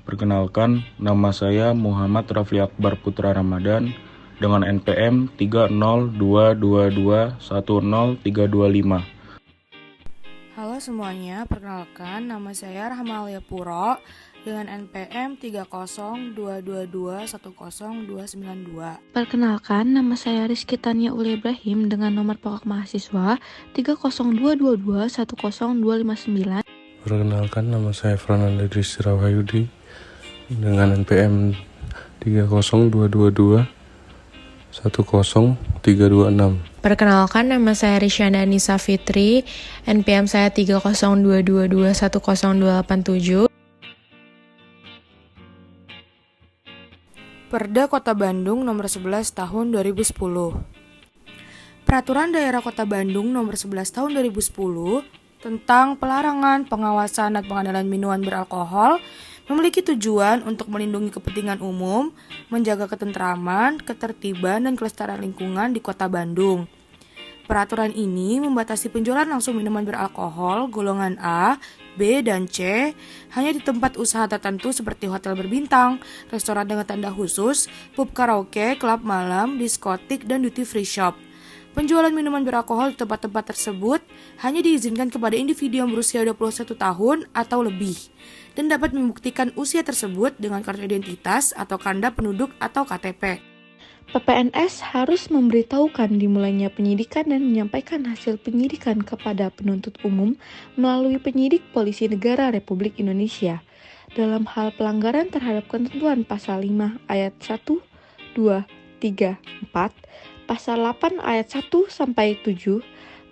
Perkenalkan, nama saya Muhammad Rafli Akbar Putra Ramadan dengan NPM 30222100325. Halo semuanya, perkenalkan nama saya Rahma Alia Puro dengan NPM 30222100292. Perkenalkan, nama saya Rizky Tania Uli Ibrahim dengan nomor pokok mahasiswa 30222100259. Perkenalkan, nama saya Fernanda Rizky Rawayudi dengan NPM 30222100326. Perkenalkan, nama saya Risyanda Anissa Fitri, NPM saya 30222100287. Perda Kota Bandung Nomor 11 Tahun 2010. Peraturan Daerah Kota Bandung Nomor 11 Tahun 2010 tentang pelarangan, pengawasan, dan pengendalian minuman beralkohol memiliki tujuan untuk melindungi kepentingan umum, menjaga ketentraman, ketertiban, dan kelestarian lingkungan di Kota Bandung. Peraturan ini membatasi penjualan langsung minuman beralkohol golongan A, B, dan C hanya di tempat usaha tertentu seperti hotel berbintang, restoran dengan tanda khusus, pub karaoke, klub malam, diskotik, dan duty free shop. Penjualan minuman beralkohol di tempat-tempat tersebut hanya diizinkan kepada individu yang berusia 21 tahun atau lebih dan dapat membuktikan usia tersebut dengan kartu identitas atau kanda penduduk atau KTP. PPNS harus memberitahukan dimulainya penyidikan dan menyampaikan hasil penyidikan kepada penuntut umum melalui penyidik Polisi Negara Republik Indonesia dalam hal pelanggaran terhadap ketentuan pasal 5 ayat 1, 2, 3, 4, pasal 8 ayat 1 sampai 7,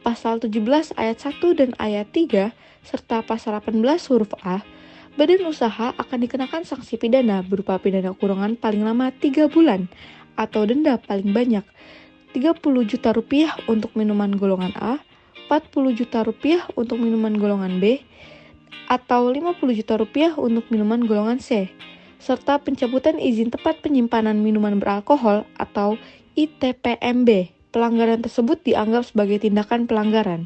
pasal 17 ayat 1 dan ayat 3, serta pasal 18 huruf A. Badan usaha akan dikenakan sanksi pidana berupa pidana kurungan paling lama 3 bulan atau denda paling banyak 30 juta rupiah untuk minuman golongan A, 40 juta rupiah untuk minuman golongan B, atau 50 juta rupiah untuk minuman golongan C, serta pencabutan izin tempat penyimpanan minuman beralkohol atau ITPMB. Pelanggaran tersebut dianggap sebagai tindakan pelanggaran.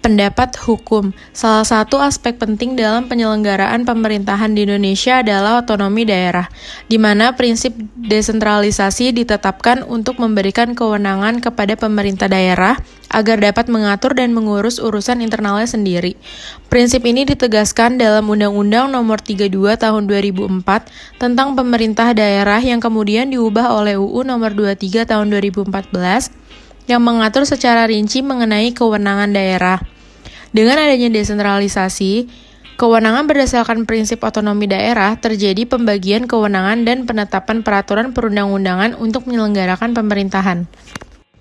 Pendapat hukum. Salah satu aspek penting dalam penyelenggaraan pemerintahan di Indonesia adalah otonomi daerah, di mana prinsip desentralisasi ditetapkan untuk memberikan kewenangan kepada pemerintah daerah agar dapat mengatur dan mengurus urusan internalnya sendiri. Prinsip ini ditegaskan dalam Undang-Undang Nomor 32 Tahun 2004 tentang pemerintah daerah yang kemudian diubah oleh UU Nomor 23 Tahun 2014 yang mengatur secara rinci mengenai kewenangan daerah. Dengan adanya desentralisasi, kewenangan berdasarkan prinsip otonomi daerah terjadi pembagian kewenangan dan penetapan peraturan perundang-undangan untuk menyelenggarakan pemerintahan.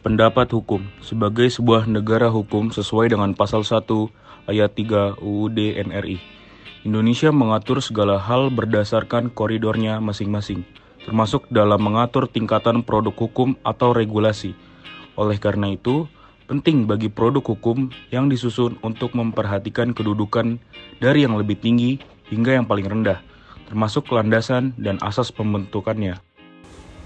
Pendapat hukum sebagai sebuah negara hukum sesuai dengan pasal 1 ayat 3 UUD NRI. Indonesia mengatur segala hal berdasarkan koridornya masing-masing, termasuk dalam mengatur tingkatan produk hukum atau regulasi. Oleh karena itu, penting bagi produk hukum yang disusun untuk memperhatikan kedudukan dari yang lebih tinggi hingga yang paling rendah, termasuk landasan dan asas pembentukannya.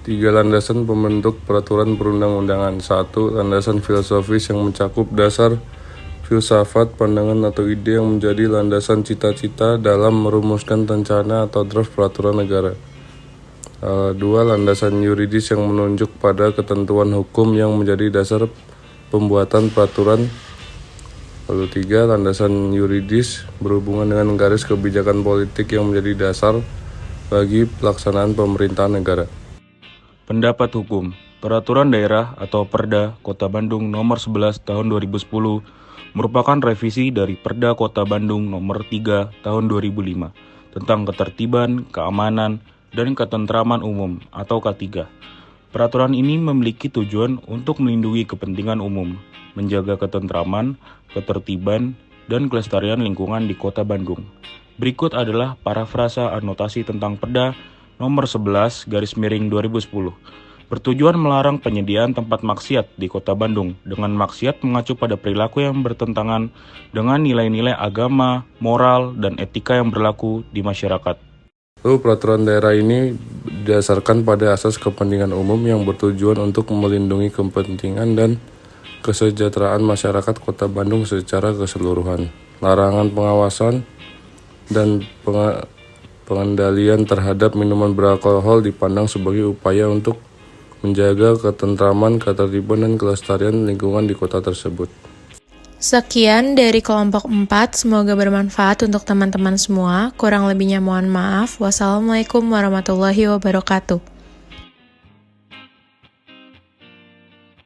3 landasan pembentuk peraturan perundang-undangan. 1. Landasan filosofis yang mencakup dasar filsafat, pandangan atau ide yang menjadi landasan cita-cita dalam merumuskan rencana atau draft peraturan negara. 2. Landasan yuridis yang menunjuk pada ketentuan hukum yang menjadi dasar pembuatan peraturan. Lalu 3. Landasan yuridis berhubungan dengan garis kebijakan politik yang menjadi dasar bagi pelaksanaan pemerintahan negara. Pendapat hukum. Peraturan Daerah atau Perda Kota Bandung Nomor 11 Tahun 2010 merupakan revisi dari Perda Kota Bandung Nomor 3 Tahun 2005 tentang ketertiban, keamanan, dan ketentraman umum atau K3. Peraturan ini memiliki tujuan untuk melindungi kepentingan umum, menjaga ketentraman, ketertiban, dan kelestarian lingkungan di Kota Bandung. Berikut adalah parafrasa anotasi tentang Perda Nomor 11 /2010. Bertujuan melarang penyediaan tempat maksiat di Kota Bandung dengan maksiat mengacu pada perilaku yang bertentangan dengan nilai-nilai agama, moral, dan etika yang berlaku di masyarakat. Lalu peraturan daerah ini didasarkan pada asas kepentingan umum yang bertujuan untuk melindungi kepentingan dan kesejahteraan masyarakat Kota Bandung secara keseluruhan. Larangan pengawasan dan pengendalian terhadap minuman beralkohol dipandang sebagai upaya untuk menjaga ketentraman, ketertiban, dan kelestarian lingkungan di kota tersebut. Sekian dari kelompok 4, semoga bermanfaat untuk teman-teman semua. Kurang lebihnya mohon maaf. Wassalamualaikum warahmatullahi wabarakatuh.